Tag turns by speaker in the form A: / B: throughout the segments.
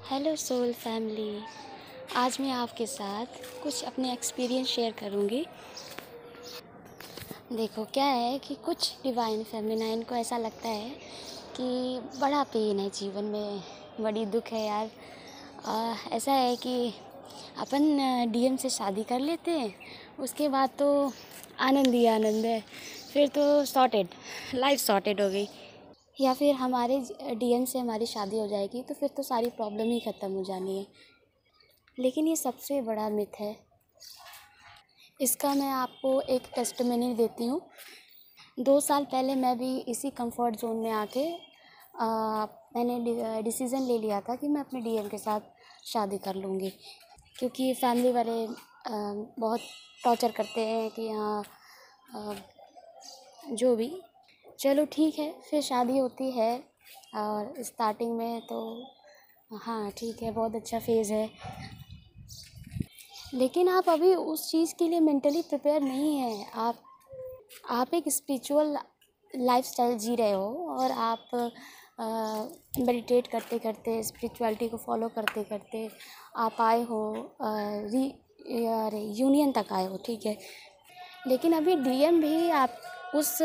A: Hello soul family. आज मैं आपके साथ कुछ अपने एक्सपीरियंस शेयर करूँगी। देखो क्या है कि कुछ डिवाइन फेमिनाइन को ऐसा लगता है कि बड़ा पेन है जीवन में, बड़ी दुख है यार। ऐसा है कि अपन डीएम से शादी कर लेते हैं, उसके बाद तो आनंद ही आनंद है, फिर तो सॉर्टेड, लाइफ सॉर्टेड हो गई। या फिर हमारे डीएम से हमारी शादी हो जाएगी तो फिर तो सारी प्रॉब्लम ही ख़त्म हो जानी है। लेकिन ये सबसे बड़ा मिथ है। इसका मैं आपको एक टेस्टिमनी देती हूँ। 2 साल पहले मैं भी इसी कंफर्ट जोन में आके मैंने डिसीज़न ले लिया था कि मैं अपने डीएम के साथ शादी कर लूँगी, क्योंकि फैमिली वाले बहुत टॉर्चर करते हैं कि हाँ जो भी, चलो ठीक है। फिर शादी होती है और स्टार्टिंग में तो हाँ ठीक है, बहुत अच्छा फेज़ है, लेकिन आप अभी उस चीज़ के लिए मेंटली प्रिपेयर नहीं हैं। आप एक स्पिरिचुअल लाइफस्टाइल जी रहे हो और आप मेडिटेट करते करते, स्पिरिचुअलिटी को फॉलो करते करते आप आए हो यूनियन तक आए हो, ठीक है। लेकिन अभी डीएम भी आप उस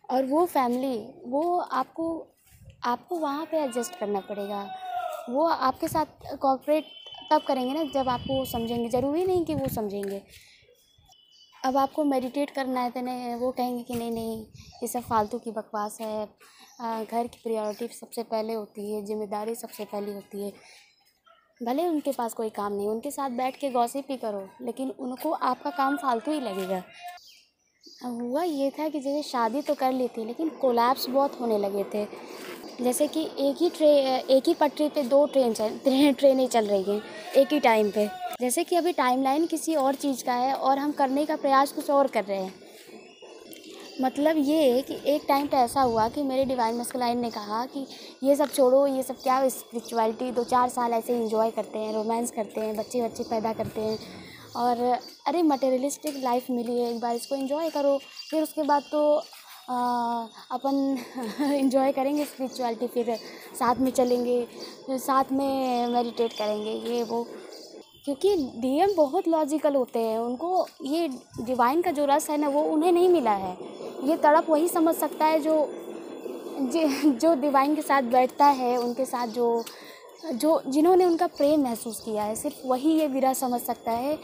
A: और वो फैमिली, वो आपको वहाँ पे एडजस्ट करना पड़ेगा। वो आपके साथ कोऑपरेट तब करेंगे ना जब आपको वो समझेंगे। ज़रूरी नहीं कि वो समझेंगे। अब आपको मेडिटेट करना है तो नहीं, वो कहेंगे कि नहीं नहीं ये सब फालतू की बकवास है। घर की प्रायोरिटी सबसे पहले होती है, जिम्मेदारी सबसे पहली होती है। भले उनके पास कोई काम नहीं, उनके साथ बैठ के गॉसिप ही करो, लेकिन उनको आपका काम फालतू ही लगेगा। अब हुआ ये था कि जैसे शादी तो कर ली थी, लेकिन कोलैप्स बहुत होने लगे थे। जैसे कि एक ही पटरी पे 2 ट्रेनें चल रही हैं एक ही टाइम पे। जैसे कि अभी टाइमलाइन किसी और चीज़ का है और हम करने का प्रयास कुछ और कर रहे हैं। मतलब ये है कि एक टाइम पे ऐसा हुआ कि मेरे डिवाइन मस्कुलाइन ने कहा कि ये सब छोड़ो, ये सब क्या स्पिरिचुअलिटी, 2-4 साल ऐसे एंजॉय करते हैं, रोमांस करते हैं, बच्चे पैदा करते हैं और अरे मटेरियलिस्टिक लाइफ मिली है, एक बार इसको एंजॉय करो। फिर उसके बाद तो अपन एंजॉय करेंगे स्पिरिचुअलिटी, फिर साथ में चलेंगे, फिर साथ में मेडिटेट करेंगे, ये वो। क्योंकि डीएम बहुत लॉजिकल होते हैं, उनको ये डिवाइन का जो रस है ना वो उन्हें नहीं मिला है। ये तड़प वही समझ सकता है जो डिवाइन के साथ बैठता है, उनके साथ जो जो जिन्होंने उनका प्रेम महसूस किया है, सिर्फ वही ये विरह समझ सकता है।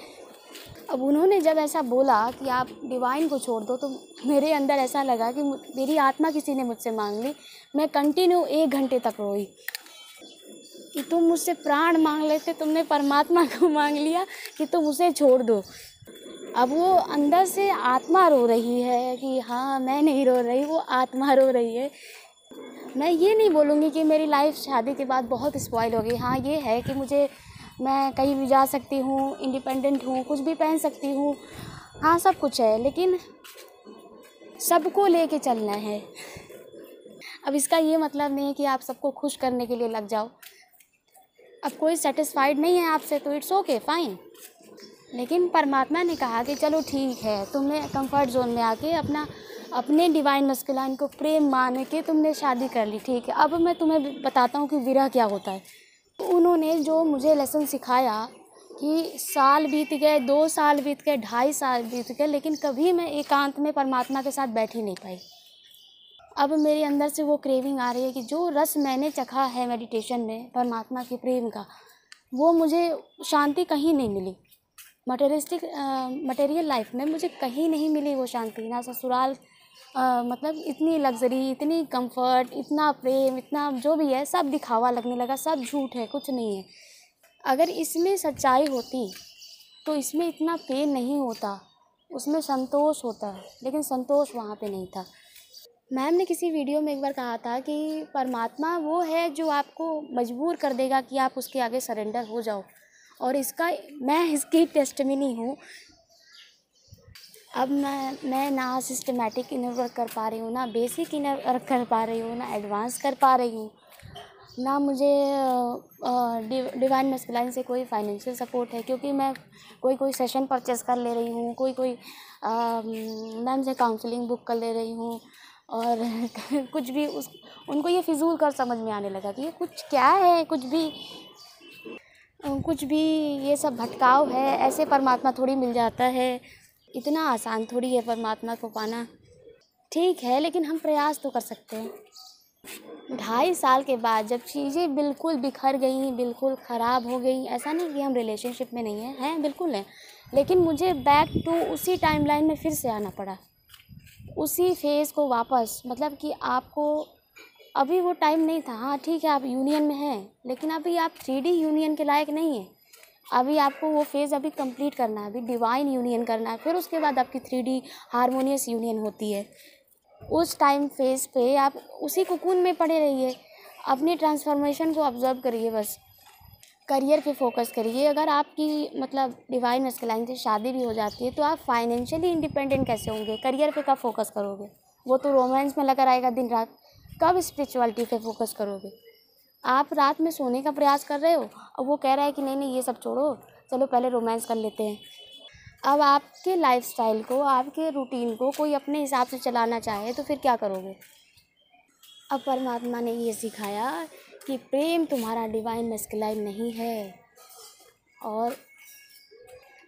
A: अब उन्होंने जब ऐसा बोला कि आप डिवाइन को छोड़ दो, तो मेरे अंदर ऐसा लगा कि मेरी आत्मा किसी ने मुझसे मांग ली। मैं कंटिन्यू 1 घंटे तक रोई कि तुम मुझसे प्राण मांग लेते, तुमने परमात्मा को मांग लिया कि तुम उसे छोड़ दो। अब वो अंदर से आत्मा रो रही है कि हाँ मैं नहीं रो रही, वो आत्मा रो रही है। मैं ये नहीं बोलूँगी कि मेरी लाइफ शादी के बाद बहुत स्पॉइल हो गई। हाँ ये है कि मैं कहीं भी जा सकती हूँ, इंडिपेंडेंट हूँ, कुछ भी पहन सकती हूँ, हाँ सब कुछ है, लेकिन सबको लेके चलना है। अब इसका ये मतलब नहीं है कि आप सबको खुश करने के लिए लग जाओ। अब कोई सेटिस्फाइड नहीं है आपसे तो इट्स ओके, फाइन। लेकिन परमात्मा ने कहा कि चलो ठीक है, तुमने कंफर्ट जोन में आके अपने डिवाइन मस्कुलाइन को प्रेम मान के तुमने शादी कर ली, ठीक है। अब मैं तुम्हें बताता हूँ कि विरह क्या होता है। तो उन्होंने जो मुझे लेसन सिखाया कि साल बीत गए, 2 साल बीत गए, 2.5 साल बीत गए, लेकिन कभी मैं एकांत में परमात्मा के साथ बैठ ही नहीं पाई। अब मेरे अंदर से वो क्रेविंग आ रही है कि जो रस मैंने चखा है मेडिटेशन में परमात्मा के प्रेम का, वो मुझे शांति कहीं नहीं मिली। मटेरियल लाइफ में मुझे कहीं नहीं मिली वो शांति, ना ससुराल। मतलब इतनी लग्जरी, इतनी कंफर्ट, इतना प्रेम, इतना जो भी है सब दिखावा लगने लगा, सब झूठ है, कुछ नहीं है। अगर इसमें सच्चाई होती तो इसमें इतना पेन नहीं होता, उसमें संतोष होता, लेकिन संतोष वहाँ पे नहीं था। मैम ने किसी वीडियो में एक बार कहा था कि परमात्मा वो है जो आपको मजबूर कर देगा कि आप उसके आगे सरेंडर हो जाओ, और मैं इसकी टेस्टिमनी हूँ। अब मैं ना सिस्टमेटिक इनर वर्क कर पा रही हूँ, ना बेसिक इनर वर्क कर पा रही हूँ, ना एडवांस कर पा रही हूँ, ना मुझे डिवाइन मस्कुलाइन से कोई फाइनेंशियल सपोर्ट है, क्योंकि मैं कोई सेशन परचेस कर ले रही हूँ, कोई मैम से काउंसलिंग बुक कर ले रही हूँ, और कुछ भी उस उनको ये फिजूल कर समझ में आने लगा कि ये कुछ क्या है, कुछ भी ये सब भटकाव है, ऐसे परमात्मा थोड़ी मिल जाता है, इतना आसान थोड़ी है परमात्मा को पाना। ठीक है, लेकिन हम प्रयास तो कर सकते हैं। 2.5 साल के बाद जब चीज़ें बिल्कुल बिखर गई, बिल्कुल ख़राब हो गई, ऐसा नहीं कि हम रिलेशनशिप में नहीं हैं, बिल्कुल हैं, लेकिन मुझे बैक टू उसी टाइमलाइन में फिर से आना पड़ा, उसी फेज़ को वापस, मतलब कि आपको अभी वो टाइम नहीं था। हाँ ठीक है, आप यूनियन में हैं, लेकिन अभी आप 3D यूनियन के लायक नहीं हैं। अभी आपको वो फेज़ अभी कंप्लीट करना है, अभी डिवाइन यूनियन करना है, फिर उसके बाद आपकी 3D हारमोनियस यूनियन होती है। उस टाइम फेज़ पे आप उसी कोकून में पड़े रहिए, अपनी ट्रांसफॉर्मेशन को ऑब्ज़र्व करिए, बस करियर पे फोकस करिए। अगर आपकी मतलब डिवाइन मैस्कुलाइन से शादी भी हो जाती है तो आप फाइनेंशियली इंडिपेंडेंट कैसे होंगे? करियर पे कब फोकस करोगे? वो तो रोमांस में लगा रहेगा दिन रात। कब स्पिरिचुअलिटी पे फोकस करोगे? आप रात में सोने का प्रयास कर रहे हो और वो कह रहा है कि नहीं नहीं ये सब छोड़ो, चलो पहले रोमांस कर लेते हैं। अब आपके लाइफस्टाइल को, आपके रूटीन को कोई अपने हिसाब से चलाना चाहे तो फिर क्या करोगे? अब परमात्मा ने ये सिखाया कि प्रेम तुम्हारा डिवाइन मैस्कुलाइन नहीं है, और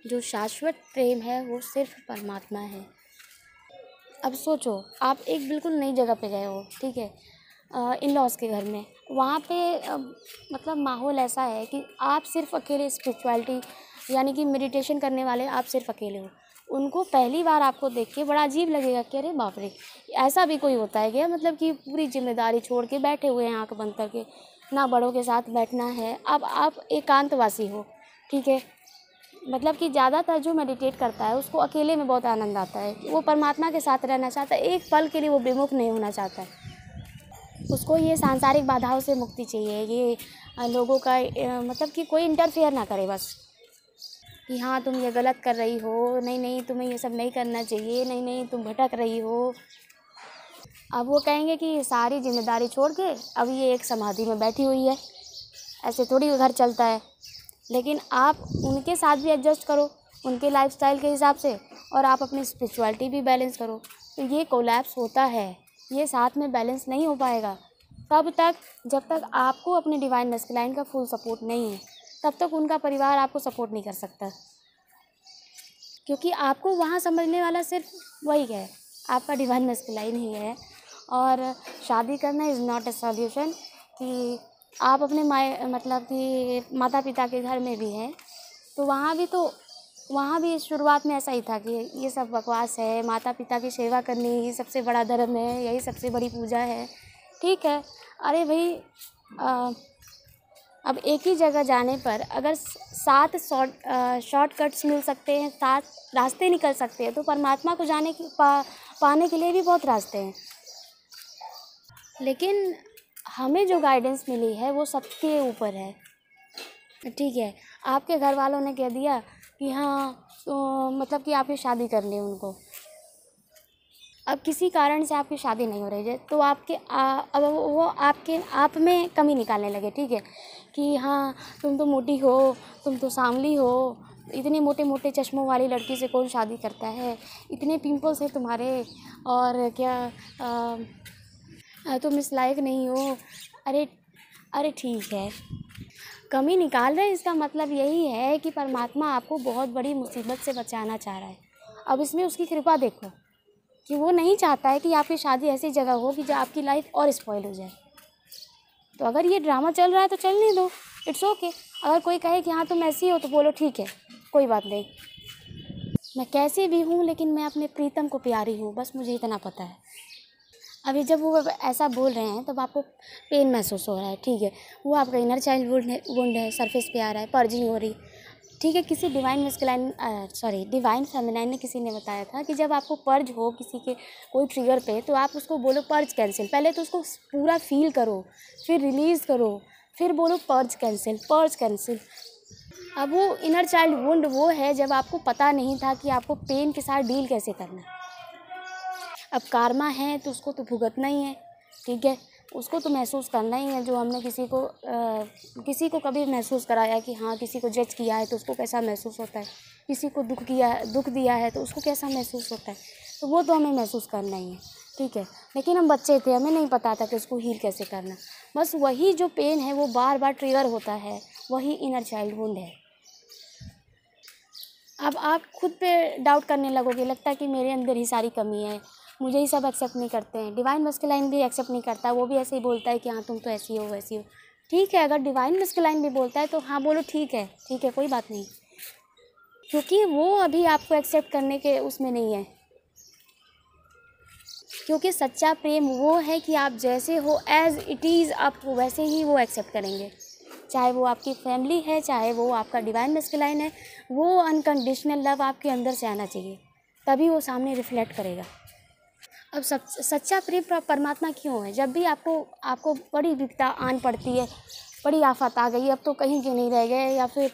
A: जो शाश्वत प्रेम है वो सिर्फ परमात्मा है। अब सोचो, आप एक बिल्कुल नई जगह पे गए हो, ठीक है, इन लॉज के घर में। वहाँ पे मतलब माहौल ऐसा है कि आप सिर्फ अकेले स्पिरिचुअलिटी यानी कि मेडिटेशन करने वाले आप सिर्फ अकेले हो। उनको पहली बार आपको देख के बड़ा अजीब लगेगा कि अरे बाप रे, ऐसा भी कोई होता है क्या? मतलब कि पूरी जिम्मेदारी छोड़ के बैठे हुए हैं आँख बंद करके, ना बड़ों के साथ बैठना है। अब आप एकांतवासी हो, ठीक है, मतलब कि ज़्यादातर जो मेडिटेट करता है उसको अकेले में बहुत आनंद आता है, वो परमात्मा के साथ रहना चाहता है, एक पल के लिए वो विमुख नहीं होना चाहता है। उसको ये सांसारिक बाधाओं से मुक्ति चाहिए, ये लोगों का मतलब कि कोई इंटरफेयर ना करे बस, कि हाँ तुम ये गलत कर रही हो, नहीं नहीं तुम्हें ये सब नहीं करना चाहिए, नहीं नहीं तुम भटक रही हो। अब वो कहेंगे कि सारी जिम्मेदारी छोड़ के अब ये एक समाधि में बैठी हुई है, ऐसे थोड़ी घर चलता है। लेकिन आप उनके साथ भी एडजस्ट करो, उनके लाइफस्टाइल के हिसाब से, और आप अपनी स्पिरिचुअलिटी भी बैलेंस करो, तो ये कोलैप्स होता है, ये साथ में बैलेंस नहीं हो पाएगा। तब तक जब तक आपको अपने डिवाइन मैस्कुलाइन का फुल सपोर्ट नहीं है, तब तक उनका परिवार आपको सपोर्ट नहीं कर सकता, क्योंकि आपको वहाँ समझने वाला सिर्फ वही है, आपका डिवाइन मैस्कुलाइन ही है। और शादी करना इज़ नॉट अ सॉल्यूशन, कि आप अपने मतलब कि माता पिता के घर में भी हैं तो वहाँ भी शुरुआत में ऐसा ही था कि ये सब बकवास है, माता पिता की सेवा करनी ही सबसे बड़ा धर्म है, यही सबसे बड़ी पूजा है। ठीक है, अरे भाई अब एक ही जगह जाने पर अगर 7 शॉर्टकट्स मिल सकते हैं, 7 रास्ते निकल सकते हैं, तो परमात्मा को पाने के लिए भी बहुत रास्ते हैं। लेकिन हमें जो गाइडेंस मिली है वो सबके ऊपर है, ठीक है। आपके घर वालों ने कह दिया कि हाँ तो मतलब कि आपकी शादी करनी है उनको, अब किसी कारण से आपकी शादी नहीं हो रही है तो अब वो आपके आप में कमी निकालने लगे, ठीक है, कि हाँ तुम तो मोटी हो, तुम तो सांवली हो, इतने मोटे मोटे चश्मों वाली लड़की से कौन शादी करता है, इतने पिंपल्स हैं तुम्हारे, और तुम इस लायक नहीं हो। अरे ठीक है, कमी निकाल रहे हैं, इसका मतलब यही है कि परमात्मा आपको बहुत बड़ी मुसीबत से बचाना चाह रहा है। अब इसमें उसकी कृपा देखो कि वो नहीं चाहता है कि आपकी शादी ऐसी जगह हो कि जहाँ आपकी लाइफ और स्पॉइल हो जाए। तो अगर ये ड्रामा चल रहा है तो चलने दो, इट्स ओके। अगर कोई कहे कि हाँ तुम ऐसी हो तो बोलो ठीक है, कोई बात नहीं, मैं कैसे भी हूँ लेकिन मैं अपने प्रीतम को प्यारी हूँ, बस मुझे इतना पता है। अभी जब वो ऐसा बोल रहे हैं तब आपको पेन महसूस हो रहा है, ठीक है, वो आपका इनर चाइल्ड वुंड है, सरफेस पे आ रहा है, पर्जिंग हो रही, ठीक है। किसी डिवाइन फेमिनाइन ने किसी ने बताया था कि जब आपको पर्ज हो किसी के कोई ट्रिगर पे तो आप उसको बोलो पर्ज कैंसिल, पहले तो उसको पूरा फील करो, फिर रिलीज़ करो, फिर बोलो पर्ज कैंसिल। अब वो इनर चाइल्ड वुंड वो है जब आपको पता नहीं था कि आपको पेन के साथ डील कैसे करना है। अब कारमा है तो उसको तो भुगतना ही है, ठीक है, उसको तो महसूस करना ही है। जो हमने किसी को कभी महसूस कराया कि हाँ किसी को जज किया है तो उसको कैसा महसूस होता है, किसी को दुख दिया है तो उसको कैसा महसूस होता है, तो वो तो हमें महसूस करना ही है। ठीक है। लेकिन हम बच्चे थे, हमें नहीं पता था कि उसको हील कैसे करना। बस वही जो पेन है वो बार बार ट्रिगर होता है, वही इनर चाइल्ड वुंड है। अब आप खुद पे डाउट करने लगोगे, लगता है कि मेरे अंदर ही सारी कमी है, मुझे ही सब एक्सेप्ट नहीं करते हैं। डिवाइन मस्कुलाइन भी एक्सेप्ट नहीं करता, वो भी ऐसे ही बोलता है कि हाँ तुम तो ऐसी हो वैसी हो। ठीक है, अगर डिवाइन मस्कुलाइन भी बोलता है तो हाँ बोलो ठीक है, कोई बात नहीं, क्योंकि वो अभी आपको एक्सेप्ट करने के उसमें नहीं है। क्योंकि सच्चा प्रेम वो है कि आप जैसे हो एज इट इज़, आप वैसे ही वो एक्सेप्ट करेंगे। चाहे वो आपकी फैमिली है, चाहे वो आपका डिवाइन मस्कुलाइन है, वो अनकंडीशनल लव आपके अंदर से आना चाहिए, तभी वो सामने रिफ्लेक्ट करेगा। अब सच्चा प्रेम परमात्मा क्यों है? जब भी आपको आपको बड़ी विपदा आन पड़ती है, बड़ी आफत आ गई, अब तो कहीं के नहीं रह गए, या फिर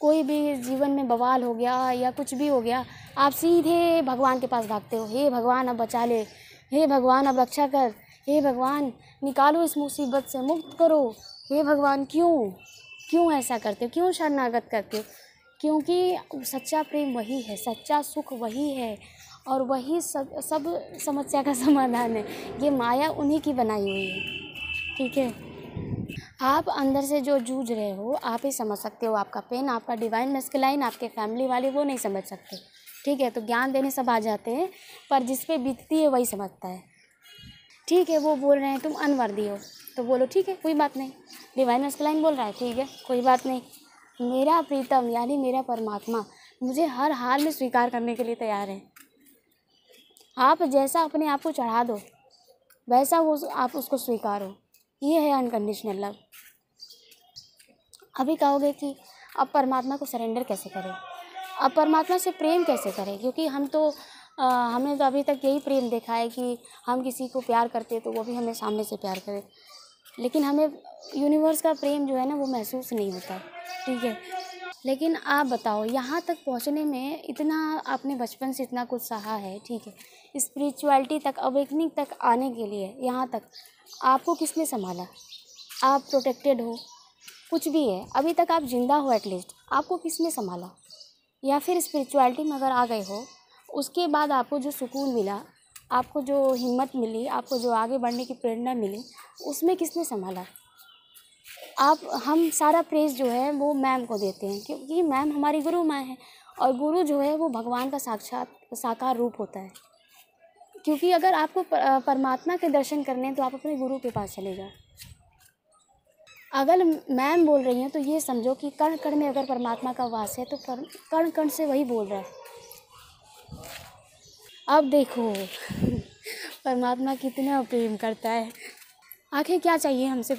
A: कोई भी जीवन में बवाल हो गया या कुछ भी हो गया, आप सीधे भगवान के पास भागते हो। हे भगवान अब बचा ले, हे भगवान अब रक्षा कर, हे भगवान निकालो इस मुसीबत से, मुक्त करो। हे भगवान क्यों ऐसा करते हो? क्यों शरणागत करते हो? क्योंकि सच्चा प्रेम वही है, सच्चा सुख वही है, और वही सब समस्या का समाधान है। ये माया उन्हीं की बनाई हुई है। ठीक है, आप अंदर से जो जूझ रहे हो आप ही समझ सकते हो आपका पेन। आपका डिवाइन मस्कुलाइन, आपके फैमिली वाले वो नहीं समझ सकते। ठीक है, तो ज्ञान देने सब आ जाते हैं, पर जिस पे बीतती है वही समझता है। ठीक है, वो बोल रहे हैं तुम अनवर्दी हो, तो बोलो ठीक है कोई बात नहीं। डिवाइन मस्कुलाइन बोल रहा है, ठीक है कोई बात नहीं। मेरा प्रीतम यानी मेरा परमात्मा मुझे हर हाल में स्वीकार करने के लिए तैयार है। आप जैसा अपने आप को चढ़ा दो, वैसा वो आप उसको स्वीकारो। ये है अनकंडीशनल लव। अभी कहोगे कि अब परमात्मा को सरेंडर कैसे करें, अब परमात्मा से प्रेम कैसे करें? क्योंकि हमने तो अभी तक यही प्रेम देखा है कि हम किसी को प्यार करते तो वो भी हमें सामने से प्यार करे, लेकिन हमें यूनिवर्स का प्रेम जो है ना वो महसूस नहीं होता। ठीक है, लेकिन आप बताओ, यहाँ तक पहुँचने में इतना आपने बचपन से इतना कुछ सहा है, ठीक है, स्पिरिचुअलिटी तक, अवेकनिंग तक आने के लिए यहाँ तक आपको किसने संभाला? आप प्रोटेक्टेड हो, कुछ भी है, अभी तक आप जिंदा हो, एटलीस्ट आपको किसने संभाला? या फिर स्पिरिचुअलिटी में अगर आ गए हो, उसके बाद आपको जो सुकून मिला, आपको जो हिम्मत मिली, आपको जो आगे बढ़ने की प्रेरणा मिली, उसमें किसने संभाला? हम सारा प्रेज़ जो है वो मैम को देते हैं, क्योंकि मैम हमारी गुरु माँ है, और गुरु जो है वो भगवान का साकार रूप होता है। क्योंकि अगर आपको परमात्मा के दर्शन करने हैं तो आप अपने गुरु के पास चले जाओ। अगर मैम बोल रही हैं तो ये समझो कि कण कण में अगर परमात्मा का वास है तो कण कण से वही बोल रहा है। अब देखो परमात्मा कितना प्रेम करता है। आखिर क्या चाहिए हमसे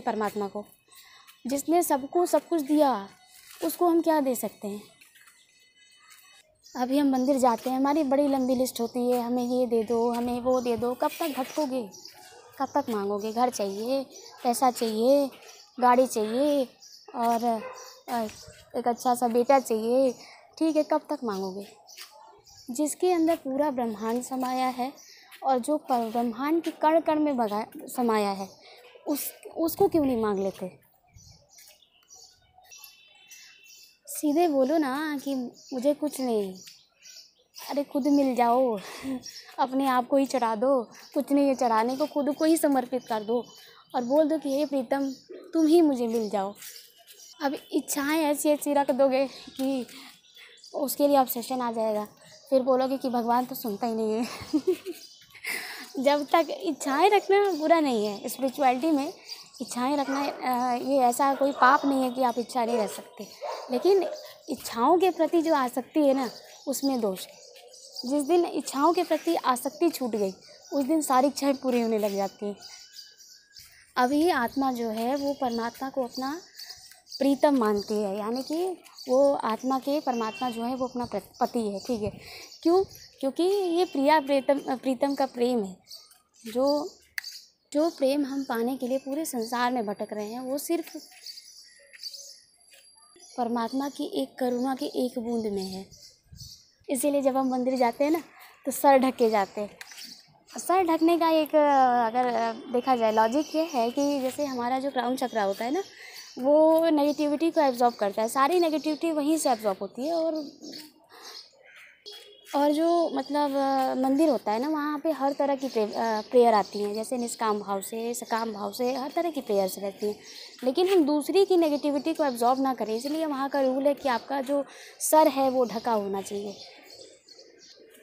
A: परमात्मा को? जिसने सबको सब कुछ दिया, उसको हम क्या दे सकते हैं? अभी हम मंदिर जाते हैं, हमारी बड़ी लंबी लिस्ट होती है, हमें ये दे दो, हमें वो दे दो। कब तक भटकोगे, कब तक मांगोगे? घर चाहिए, पैसा चाहिए, गाड़ी चाहिए, और एक अच्छा सा बेटा चाहिए। ठीक है, कब तक मांगोगे? जिसके अंदर पूरा ब्रह्मांड समाया है, और जो ब्रह्मांड के कण कण में समाया है, उसको क्यों नहीं मांग लेते? सीधे बोलो ना कि मुझे कुछ नहीं। अरे खुद मिल जाओ अपने आप को ही चढ़ा दो, कुछ नहीं है चढ़ाने को, खुद को ही समर्पित कर दो, और बोल दो कि हे प्रीतम तुम ही मुझे मिल जाओ। अब इच्छाएं ऐसी ऐसी रख दोगे कि उसके लिए ऑब्सेशन आ जाएगा, फिर बोलोगे कि भगवान तो सुनता ही नहीं है जब तक इच्छाएं रखना बुरा नहीं है, स्पिरिचुअलिटी में इच्छाएं रखना ये ऐसा कोई पाप नहीं है कि आप इच्छा नहीं रख सकते, लेकिन इच्छाओं के प्रति जो आसक्ति है ना, उसमें दोष है। जिस दिन इच्छाओं के प्रति आसक्ति छूट गई, उस दिन सारी इच्छाएं पूरी होने लग जाती हैं। अभी आत्मा जो है वो परमात्मा को अपना प्रीतम मानती है, यानी कि वो आत्मा के परमात्मा जो है वो अपना पति है। ठीक है, क्यों? क्योंकि ये प्रीतम का प्रेम है। जो प्रेम हम पाने के लिए पूरे संसार में भटक रहे हैं, वो सिर्फ परमात्मा की एक करुणा की एक बूंद में है। इसीलिए जब हम मंदिर जाते हैं ना तो सर ढक के जाते हैं। सर ढकने का एक अगर देखा जाए लॉजिक ये है कि जैसे हमारा जो क्राउन चक्रा होता है ना, वो नेगेटिविटी को एब्जॉर्ब करता है, सारी नेगेटिविटी वहीं से एब्जॉर्ब होती है, और और जो मतलब मंदिर होता है ना, वहाँ पे हर तरह की प्रेयर आती हैं, जैसे निष्काम भाव से, सकाम भाव से, हर तरह की प्रेयर्स रहती हैं। लेकिन हम दूसरी की नेगेटिविटी को एब्जॉर्ब ना करें, इसलिए वहाँ का रूल है कि आपका जो सर है वो ढका होना चाहिए।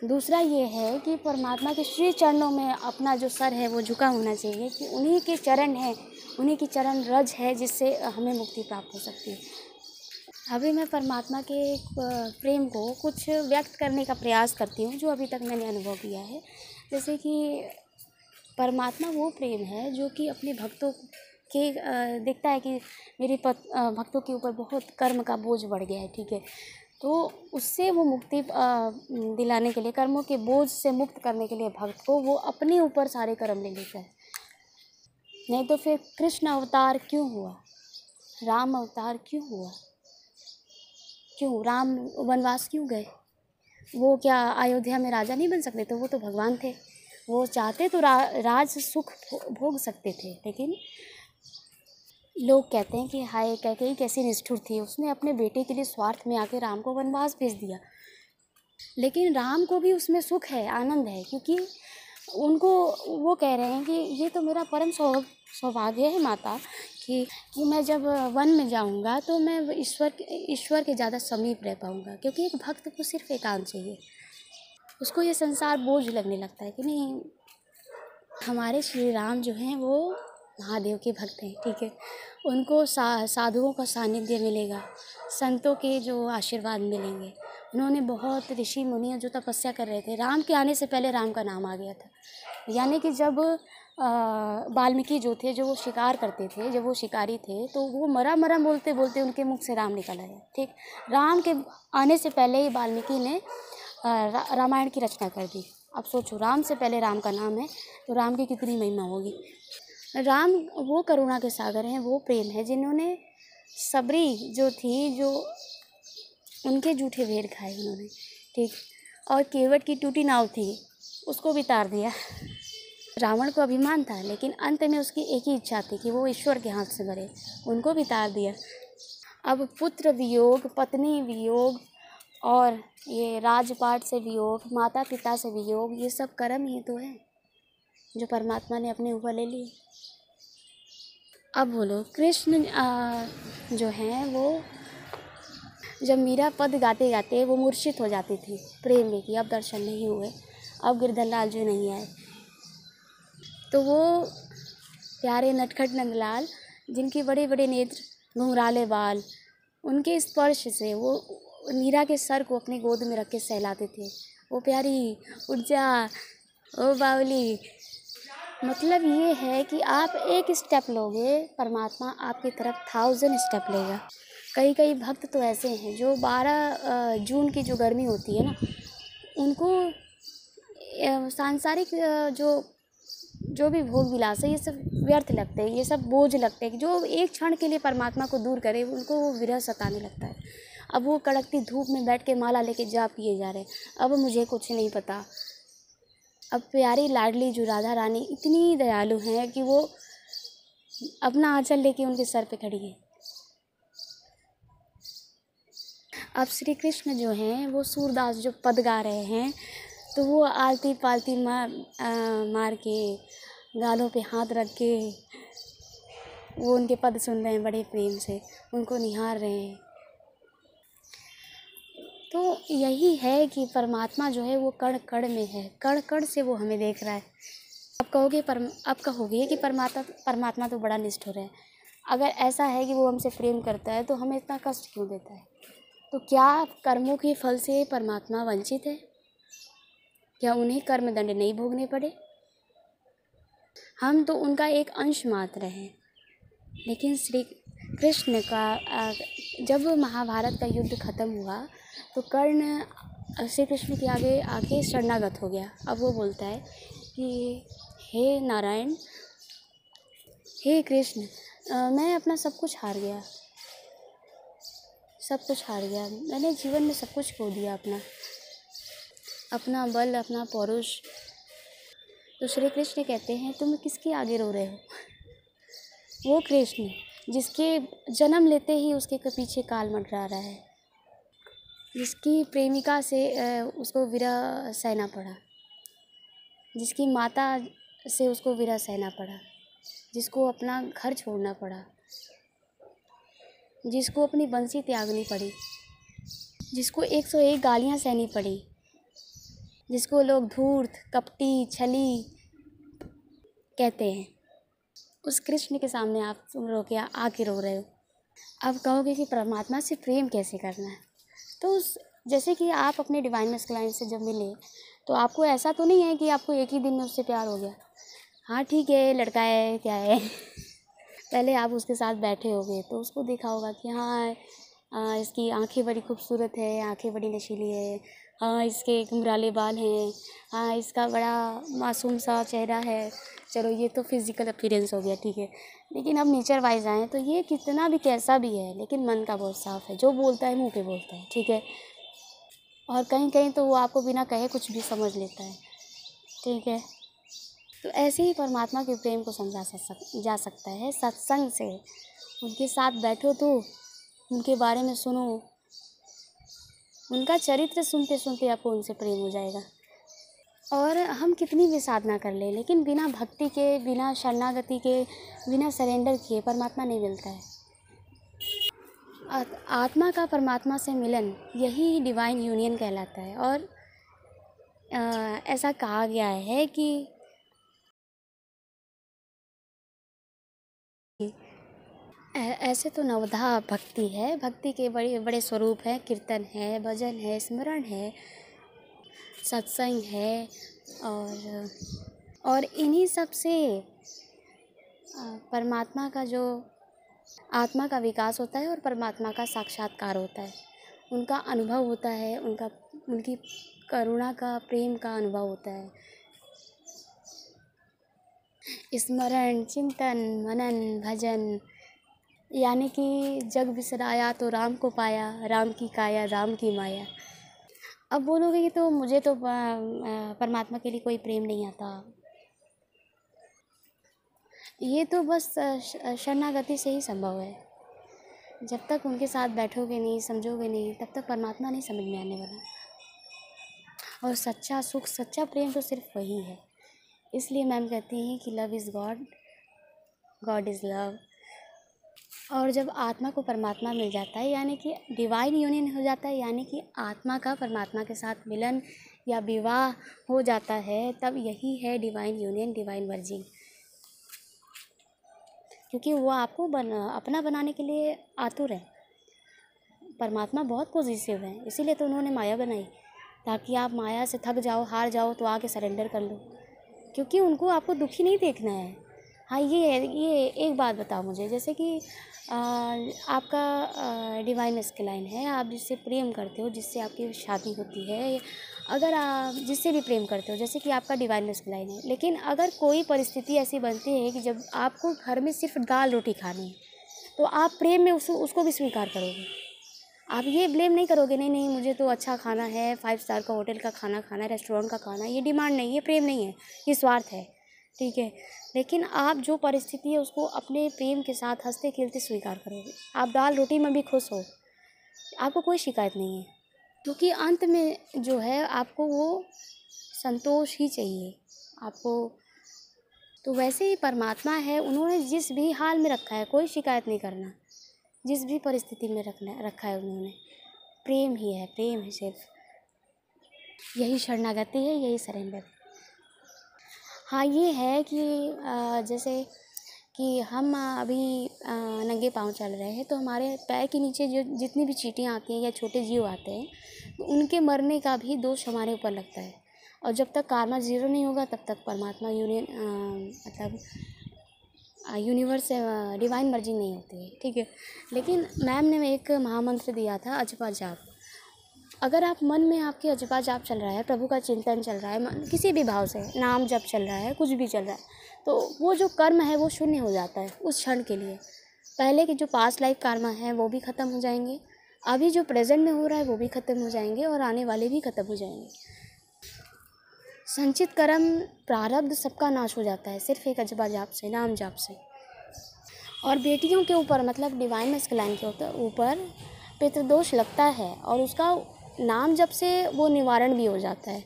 A: दूसरा ये है कि परमात्मा के श्री चरणों में अपना जो सर है वो झुका होना चाहिए, कि उन्हीं के चरण हैं, उन्हीं की चरण रज है जिससे हमें मुक्ति प्राप्त हो सकती है। अभी मैं परमात्मा के प्रेम को कुछ व्यक्त करने का प्रयास करती हूँ, जो अभी तक मैंने अनुभव किया है। जैसे कि परमात्मा वो प्रेम है जो कि अपने भक्तों के देखता है कि मेरे भक्तों के ऊपर बहुत कर्म का बोझ बढ़ गया है, ठीक है, तो उससे वो मुक्ति दिलाने के लिए, कर्मों के बोझ से मुक्त करने के लिए भक्त को वो अपने ऊपर सारे कर्म ले लेता है। नहीं तो फिर कृष्ण अवतार क्यों हुआ, राम अवतार क्यों हुआ, क्यों राम वनवास क्यों गए? वो क्या अयोध्या में राजा नहीं बन सकते थे? वो तो भगवान थे, वो चाहते तो राज सुख भोग सकते थे। लेकिन लोग कहते हैं कि हाय कैकेयी कैसी निष्ठुर थी, उसने अपने बेटे के लिए स्वार्थ में आके राम को वनवास भेज दिया। लेकिन राम को भी उसमें सुख है, आनंद है, क्योंकि उनको वो कह रहे हैं कि ये तो मेरा परम सौभाग्य है माता, कि मैं जब वन में जाऊंगा तो मैं ईश्वर के ज़्यादा समीप रह पाऊंगा, क्योंकि एक भक्त को सिर्फ एकांत चाहिए। उसको ये संसार बोझ लगने लगता है कि नहीं, हमारे श्री राम जो हैं वो महादेव के भक्त हैं, ठीक है, उनको साधुओं का सानिध्य मिलेगा, संतों के जो आशीर्वाद मिलेंगे। उन्होंने बहुत ऋषि मुनि जो तपस्या कर रहे थे, राम के आने से पहले राम का नाम आ गया था। यानी कि जब वाल्मीकि जो थे, जो वो शिकार करते थे, जब वो शिकारी थे, तो वो मरा मरा बोलते बोलते उनके मुख से राम निकल आया, ठीक। राम के आने से पहले ही वाल्मीकि ने रामायण की रचना कर दी। अब सोचो, राम से पहले राम का नाम है, तो राम की कितनी महिमा होगी। राम वो करुणा के सागर हैं, वो प्रेम है, जिन्होंने सबरी जो थी, जो उनके जूठे भेड़ खाए उन्होंने, ठीक, और केवट की टूटी नाव थी, उसको भी तार दिया। रावण को अभिमान था, लेकिन अंत में उसकी एक ही इच्छा थी कि वो ईश्वर के हाथ से मरे, उनको भी तार दिया। अब पुत्र वियोग, पत्नी वियोग, और ये राजपाट से वियोग, माता पिता से वियोग, ये सब कर्म ही तो है जो परमात्मा ने अपने ऊपर ले लिए। अब बोलो, कृष्ण जो हैं वो जब मीरा पद गाते गाते वो मूर्छित हो जाती थी प्रेम में कि अब दर्शन नहीं हुए, अब गिरधर लाल जी नहीं आए, तो वो प्यारे नटखट नंदलाल, जिनके बड़े बड़े नेत्र, घुंघराले बाल, उनके स्पर्श से वो मीरा के सर को अपनी गोद में रख के सहलाते थे। वो प्यारी, उठ जा, ओ बावली। मतलब ये है कि आप एक स्टेप लोगे, परमात्मा आपकी तरफ 1000 स्टेप लेगा। कई कई भक्त तो ऐसे हैं जो 12 जून की जो गर्मी होती है ना, उनको सांसारिक जो भी भोग विलास है, ये सब व्यर्थ लगते हैं, ये सब बोझ लगते हैं, जो एक क्षण के लिए परमात्मा को दूर करे उनको वो विरह सताने लगता है। अब वो कड़कती धूप में बैठ के माला लेके जाप किए जा रहे हैं, अब मुझे कुछ नहीं पता। अब प्यारी लाडली जो राधा रानी इतनी दयालु हैं कि वो अपना आंचल लेके उनके सर पे खड़ी है। अब श्री कृष्ण जो हैं वो सूरदास जो पद गा रहे हैं, तो वो आलती पालती मार के, गालों पे हाथ रख के वो उनके पद सुन रहे हैं, बड़े प्रेम से उनको निहार रहे हैं। तो यही है कि परमात्मा जो है वो कण कण में है, कण कण से वो हमें देख रहा है। अब कहोगे कि परमात्मा तो बड़ा निष्ठुर है। अगर ऐसा है कि वो हमसे प्रेम करता है तो हमें इतना कष्ट क्यों देता है? तो क्या कर्मों के फल से परमात्मा वंचित है? क्या उन्हें कर्म दंड नहीं भोगने पड़े? हम तो उनका एक अंश मात्र हैं। लेकिन श्री कृष्ण का जब महाभारत का युद्ध खत्म हुआ तो कर्ण श्री कृष्ण के आगे आके शरणागत हो गया। अब वो बोलता है कि हे नारायण, हे कृष्ण, मैं अपना सब कुछ हार गया, सब कुछ हार गया, मैंने जीवन में सब कुछ खो दिया, अपना बल, अपना पौरुष। तो श्री कृष्ण कहते हैं तुम किसके आगे रो रहे हो? वो कृष्ण जिसके जन्म लेते ही उसके पीछे काल मंडरा रहा है, जिसकी प्रेमिका से उसको विरह सहना पड़ा, जिसकी माता से उसको विरह सहना पड़ा, जिसको अपना घर छोड़ना पड़ा, जिसको अपनी बंसी त्यागनी पड़ी, जिसको 101 गालियाँ सहनी पड़ी, जिसको लोग धूर्त, कपटी, छली कहते हैं, उस कृष्ण के सामने आप रो के आके रो रहे हो। अब कहोगे कि परमात्मा से प्रेम कैसे करना है, तो उस जैसे कि आप अपने डिवाइन मैस्कुलाइन से जब मिले तो आपको ऐसा तो नहीं है कि आपको एक ही दिन में उससे प्यार हो गया। हाँ ठीक है, लड़का है, क्या है पहले आप उसके साथ बैठे होगे तो उसको देखा होगा कि हाँ इसकी आंखें बड़ी खूबसूरत है, आंखें बड़ी नशीली है, हाँ इसके घुंघराले बाल हैं, हाँ इसका बड़ा मासूम सा चेहरा है। चलो ये तो फिज़िकल अपीयरेंस हो गया, ठीक है। लेकिन अब नेचर वाइज आएँ तो ये कितना भी कैसा भी है लेकिन मन का बहुत साफ़ है, जो बोलता है मुँह पे बोलता है, ठीक है। और कहीं कहीं तो वो आपको बिना कहे कुछ भी समझ लेता है, ठीक है। तो ऐसे ही परमात्मा के प्रेम को समझा जा सकता है सत्संग से। उनके साथ बैठो तो उनके बारे में सुनो, उनका चरित्र सुनते सुनते आपको उनसे प्रेम हो जाएगा। और हम कितनी भी साधना कर लें लेकिन बिना भक्ति के, बिना शरणागति के, बिना सरेंडर किए परमात्मा नहीं मिलता है। आत्मा का परमात्मा से मिलन यही डिवाइन यूनियन कहलाता है। और ऐसा कहा गया है कि ऐसे तो नवधा भक्ति है, भक्ति के बड़े बड़े स्वरूप हैं, कीर्तन है, भजन है, स्मरण है, सत्संग है। और इन्हीं सब से परमात्मा का जो आत्मा का विकास होता है और परमात्मा का साक्षात्कार होता है, उनका अनुभव होता है, उनकी करुणा का, प्रेम का अनुभव होता है। स्मरण, चिंतन, मनन, भजन, यानी कि जग बिसराया तो राम को पाया, राम की काया, राम की माया। अब बोलोगे कि तो मुझे तो परमात्मा के लिए कोई प्रेम नहीं आता, ये तो बस शरणागति से ही संभव है। जब तक उनके साथ बैठोगे नहीं, समझोगे नहीं, तब तक परमात्मा नहीं समझ में आने वाला। और सच्चा सुख, सच्चा प्रेम तो सिर्फ वही है। इसलिए मैम कहती हैं कि love is God, God is love. और जब आत्मा को परमात्मा मिल जाता है, यानी कि डिवाइन यूनियन हो जाता है, यानी कि आत्मा का परमात्मा के साथ मिलन या विवाह हो जाता है, तब यही है डिवाइन यूनियन, डिवाइन वर्जिंग। क्योंकि वो आपको अपना बनाने के लिए आतुर है। परमात्मा बहुत पॉजिटिव है, इसीलिए तो उन्होंने माया बनाई, ताकि आप माया से थक जाओ, हार जाओ तो आके सरेंडर कर लो, क्योंकि उनको आपको दुखी नहीं देखना है। हाँ ये एक बात बताओ मुझे, जैसे कि आपका डिवाइन मैस्कुलाइन है, आप जिससे प्रेम करते हो, जिससे आपकी शादी होती है, अगर आप जिससे भी प्रेम करते हो, जैसे कि आपका डिवाइन मैस्कुलाइन है, लेकिन अगर कोई परिस्थिति ऐसी बनती है कि जब आपको घर में सिर्फ दाल रोटी खानी है, तो आप प्रेम में उसको भी स्वीकार करोगे। आप ये ब्लेम नहीं करोगे, नहीं नहीं मुझे तो अच्छा खाना है, 5 स्टार का होटल का खाना खाना है, रेस्टोरेंट का खाना है, ये डिमांड नहीं, ये प्रेम नहीं है, ये स्वार्थ है, ठीक है। लेकिन आप जो परिस्थिति है उसको अपने प्रेम के साथ हंसते खेलते स्वीकार करोगे। आप दाल रोटी में भी खुश हो, आपको कोई शिकायत नहीं है, क्योंकि अंत में जो है आपको वो संतोष ही चाहिए आपको। तो वैसे ही परमात्मा है, उन्होंने जिस भी हाल में रखा है, कोई शिकायत नहीं करना, जिस भी परिस्थिति में रखा है उन्होंने, प्रेम ही है, प्रेम है सिर्फ। यही शरणागति है, यही सरेंडर। हाँ ये है कि जैसे कि हम अभी नंगे पाँव चल रहे हैं, तो हमारे पैर के नीचे जो जितनी भी चींटियाँ आती हैं या छोटे जीव आते हैं, तो उनके मरने का भी दोष हमारे ऊपर लगता है। और जब तक कार्मा ज़ीरो नहीं होगा तब तक परमात्मा यूनियन मतलब यूनिवर्स डिवाइन मर्जिंग नहीं होती है, ठीक है। लेकिन मैम ने एक महामंत्र दिया था, अजपा जाप। अगर आप मन में आपके अजपा जाप चल रहा है, प्रभु का चिंतन चल रहा है, किसी भी भाव से नाम जप चल रहा है, कुछ भी चल रहा है, तो वो जो कर्म है वो शून्य हो जाता है उस क्षण के लिए। पहले के जो पास्ट लाइफ कर्म है वो भी ख़त्म हो जाएंगे, अभी जो प्रेजेंट में हो रहा है वो भी ख़त्म हो जाएंगे, और आने वाले भी ख़त्म हो जाएंगे। संचित कर्म प्रारब्ध सबका नाश हो जाता है सिर्फ एक अजपा जाप से, नाम जाप से। और बेटियों के ऊपर मतलब डिवाइन मैस्कुलाइन के ऊपर पितृदोष लगता है, और उसका नाम जप से वो निवारण भी हो जाता है।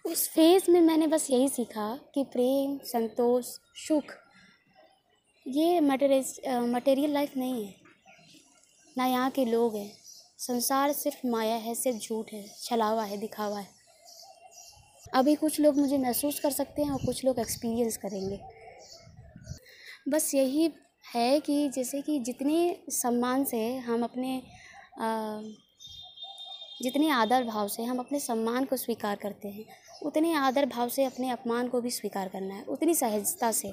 A: उस फेज़ में मैंने बस यही सीखा कि प्रेम, संतोष, सुख ये मटेरियल लाइफ नहीं है, ना यहाँ के लोग हैं। संसार सिर्फ माया है, सिर्फ झूठ है, छलावा है, दिखावा है। अभी कुछ लोग मुझे महसूस कर सकते हैं और कुछ लोग एक्सपीरियंस करेंगे। बस यही है कि जैसे कि जितने आदर भाव से हम अपने सम्मान को स्वीकार करते हैं, उतने आदर भाव से अपने अपमान को भी स्वीकार करना है, उतनी सहजता से।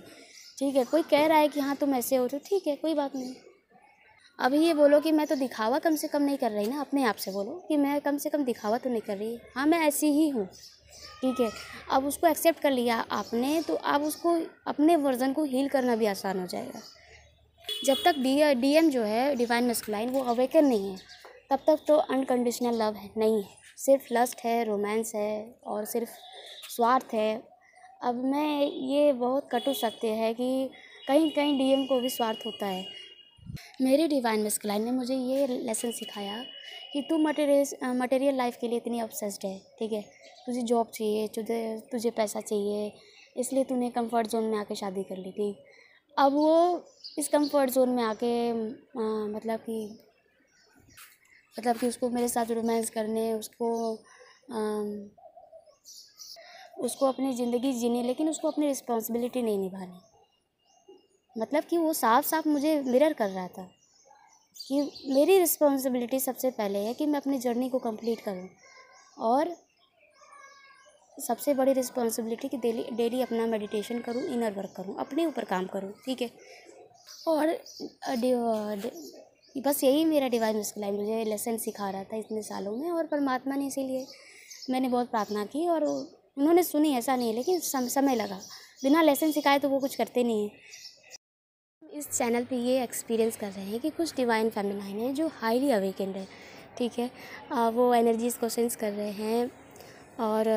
A: ठीक है, कोई कह रहा है कि हाँ तुम ऐसे हो तो ठीक है, कोई बात नहीं। अभी ये बोलो कि मैं तो दिखावा कम से कम नहीं कर रही ना, अपने आप से बोलो कि मैं कम से कम दिखावा तो नहीं कर रही। हाँ, मैं ऐसी ही हूँ, ठीक है। अब उसको एक्सेप्ट कर लिया आपने, तो अब उसको अपने वर्जन को हील करना भी आसान हो जाएगा। जब तक डीएम जो है, डिवाइन मस्कुलाइन, वो अवेकन नहीं है, तब तक तो अनकंडीशनल लव है नहीं है, सिर्फ लस्ट है, रोमांस है और सिर्फ स्वार्थ है। अब मैं ये बहुत कटु सत्य है कि कहीं कहीं डीएम को भी स्वार्थ होता है। मेरे डिवाइन मस्कुलाइन ने मुझे ये लेसन सिखाया कि तू मटेरियल लाइफ के लिए इतनी ऑब्सेस्ड है, ठीक है। तुझे जॉब चाहिए, तुझे पैसा चाहिए, इसलिए तूने कंफर्ट जोन में आके शादी कर ली, ठीक। अब वो इस कंफर्ट जोन में आके मतलब कि उसको मेरे साथ रोमांस करने, उसको अपनी ज़िंदगी जीनी, लेकिन उसको अपनी रिस्पॉन्सिबिलिटी नहीं निभानी। मतलब कि वो साफ साफ मुझे मिरर कर रहा था कि मेरी रिस्पॉन्सिबिलिटी सबसे पहले है कि मैं अपनी जर्नी को कंप्लीट करूं, और सबसे बड़ी रिस्पॉन्सिबिलिटी कि डेली अपना मेडिटेशन करूं, इनर वर्क करूं, अपने ऊपर काम करूं, ठीक है। और बस यही मेरा डिवाइन मस्कुलाइन मुझे लेसन सिखा रहा था इतने सालों में, और परमात्मा ने, इसीलिए मैंने बहुत प्रार्थना की और उन्होंने सुनी, ऐसा नहीं है, लेकिन समय लगा। बिना लेसन सिखाए तो वो कुछ करते नहीं हैं। इस चैनल पे ये एक्सपीरियंस कर रहे हैं कि कुछ डिवाइन फेमिनाइन है जो हाईली अवेकेंड है, ठीक है। वो एनर्जीज़ को सेंस कर रहे हैं और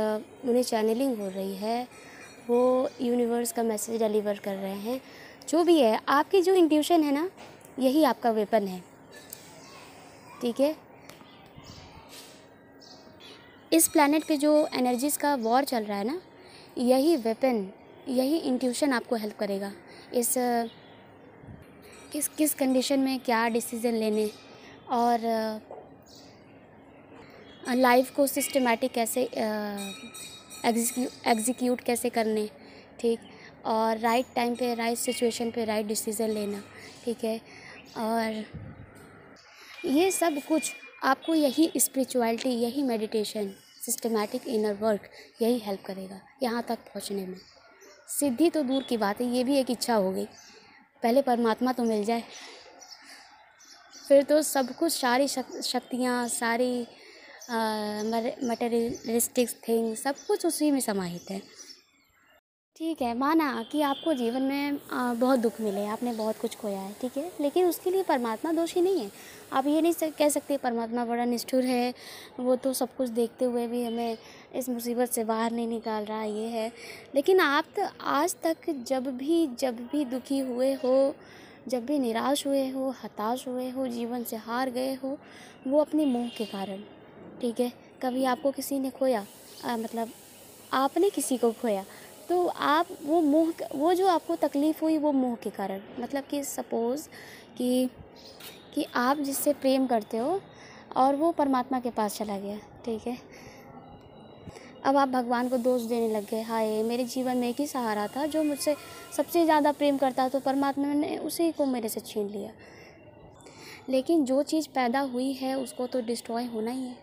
A: उन्हें चैनलिंग हो रही है, वो यूनिवर्स का मैसेज डिलीवर कर रहे हैं। जो भी है, आपकी जो इंट्यूशन है ना, यही आपका वेपन है, ठीक है। इस प्लैनेट पे जो एनर्जीज़ का वॉर चल रहा है ना, यही वेपन, यही इंट्यूशन आपको हेल्प करेगा इस किस कंडीशन में क्या डिसीज़न लेने और लाइफ को सिस्टमैटिक कैसे एग्जीक्यूट कैसे करने, ठीक। और राइट टाइम पे, राइट सिचुएशन पे राइट डिसीज़न लेना, ठीक है। और ये सब कुछ आपको यही स्पिरिचुअलिटी, यही मेडिटेशन, सिस्टमैटिक इनर वर्क, यही हेल्प करेगा यहाँ तक पहुँचने में। सिद्धि तो दूर की बात है, ये भी एक इच्छा हो गई, पहले परमात्मा तो मिल जाए, फिर तो सब कुछ, सारी शक्तियाँ, सारी मटेरियलिस्टिक थिंग, सब कुछ उसी में समाहित है, ठीक है। माना कि आपको जीवन में बहुत दुख मिले, आपने बहुत कुछ खोया है, ठीक है, लेकिन उसके लिए परमात्मा दोषी नहीं है। आप ये नहीं कह सकते परमात्मा बड़ा निष्ठुर है, वो तो सब कुछ देखते हुए भी हमें इस मुसीबत से बाहर नहीं निकाल रहा, ये है। लेकिन आप तो आज तक जब भी दुखी हुए हो, जब भी निराश हुए हो, हताश हुए हो, जीवन से हार गए हो, वो अपने मोह के कारण, ठीक है। कभी आपको किसी ने खोया, मतलब आपने किसी को खोया, तो आप वो जो आपको तकलीफ़ हुई वो मोह के कारण, मतलब कि सपोज़ कि आप जिससे प्रेम करते हो और वो परमात्मा के पास चला गया, ठीक है। अब आप भगवान को दोष देने लग गए, हाय मेरे जीवन में एक ही सहारा था जो मुझसे सबसे ज़्यादा प्रेम करता, तो परमात्मा ने उसी को मेरे से छीन लिया। लेकिन जो चीज़ पैदा हुई है उसको तो डिस्ट्रॉय होना ही है,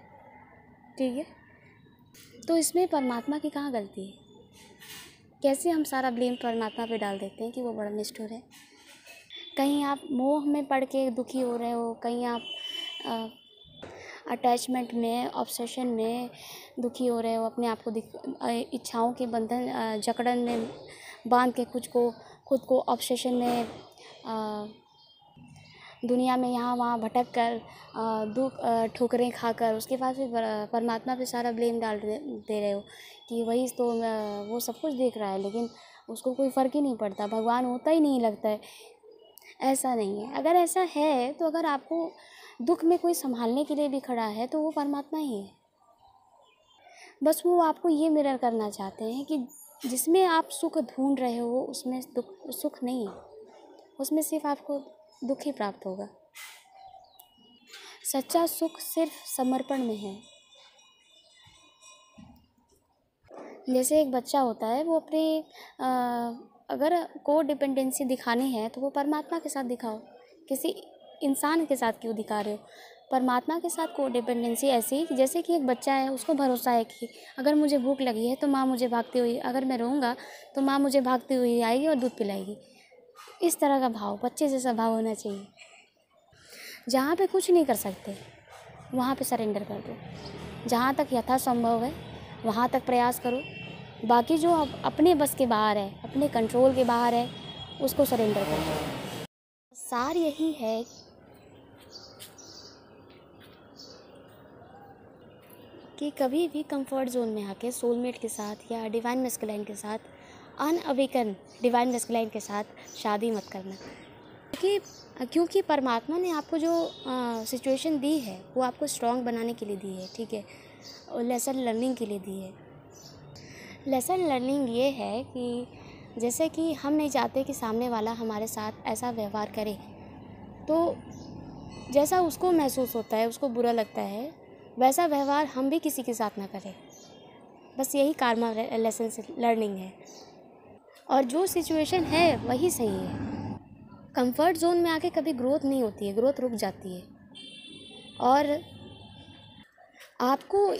A: ठीक है। तो इसमें परमात्मा की कहाँ गलती है? कैसे हम सारा ब्लेम परमात्मा पे डाल देते हैं कि वो बड़ा निष्ठुर है। कहीं आप मोह में पड़ के दुखी हो रहे हो, कहीं आप अटैचमेंट में, ऑब्सेशन में दुखी हो रहे हो, अपने आप को इच्छाओं के बंधन, जकड़न में बांध के खुद को ऑब्सेशन में दुनिया में यहाँ वहाँ भटक कर ठोकरें खाकर उसके बाद फिर परमात्मा पे सारा ब्लेम डाल दे रहे हो कि वही तो वो सब कुछ देख रहा है, लेकिन उसको कोई फ़र्क ही नहीं पड़ता, भगवान होता ही नहीं लगता है। ऐसा नहीं है। अगर ऐसा है तो अगर आपको दुख में कोई संभालने के लिए भी खड़ा है तो वो परमात्मा ही है। बस वो आपको ये मिरर करना चाहते हैं कि जिसमें आप सुख ढूंढ रहे हो उसमें सुख नहीं है, उसमें सिर्फ आपको दुख ही प्राप्त होगा। सच्चा सुख सिर्फ समर्पण में है। जैसे एक बच्चा होता है, वो अपने अगर को डिपेंडेंसी दिखानी है तो वो परमात्मा के साथ दिखाओ, किसी इंसान के साथ क्यों दिखा रहे हो। परमात्मा के साथ को डिपेंडेंसी ऐसी कि जैसे कि एक बच्चा है, उसको भरोसा है कि अगर मुझे भूख लगी है तो माँ मुझे भागती हुई, अगर मैं रोऊंगा तो माँ मुझे भागती हुई आएगी और दूध पिलाएगी। इस तरह का भाव, बच्चे जैसा भाव होना चाहिए। जहाँ पे कुछ नहीं कर सकते वहाँ पे सरेंडर कर दो। जहाँ तक यथासंभव है वहाँ तक प्रयास करो। बाकी जो अपने बस के बाहर है, अपने कंट्रोल के बाहर है, उसको सरेंडर कर दो। सार यही है कि कभी भी कंफर्ट जोन में आके सोलमेट के साथ या डिवाइन मैस्कुलाइन के साथ, अनअवेकन डिवाइन मैस्कुलाइन के साथ शादी मत करना। क्योंकि परमात्मा ने आपको जो सिचुएशन दी है वो आपको स्ट्रॉन्ग बनाने के लिए दी है, ठीक है, और लेसन लर्निंग के लिए दी है। लेसन लर्निंग ये है कि जैसे कि हम नहीं चाहते कि सामने वाला हमारे साथ ऐसा व्यवहार करे, तो जैसा उसको महसूस होता है, उसको बुरा लगता है, वैसा व्यवहार हम भी किसी के साथ ना करें। बस यही कार्मा लेसन लर्निंग है, और जो सिचुएशन है वही सही है। कंफर्ट जोन में आके कभी ग्रोथ नहीं होती है, ग्रोथ रुक जाती है। और आपको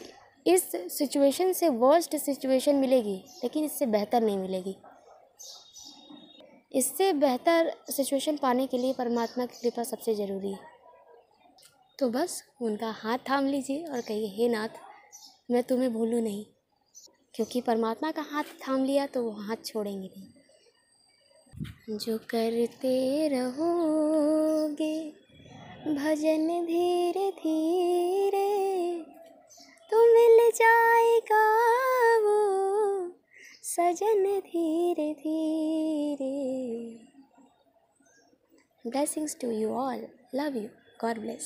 A: इस सिचुएशन से वर्स्ट सिचुएशन मिलेगी, लेकिन इससे बेहतर नहीं मिलेगी। इससे बेहतर सिचुएशन पाने के लिए परमात्मा की कृपा सबसे ज़रूरी है। तो बस उनका हाथ थाम लीजिए और कहिए, हे नाथ, मैं तुम्हें भूलूं नहीं। क्योंकि परमात्मा का हाथ थाम लिया तो वो हाथ छोड़ेंगे नहीं। जो करते रहोगे भजन धीरे धीरे, तो मिल जाएगा वो सजन धीरे धीरे। Blessings to you all. Love you. God bless.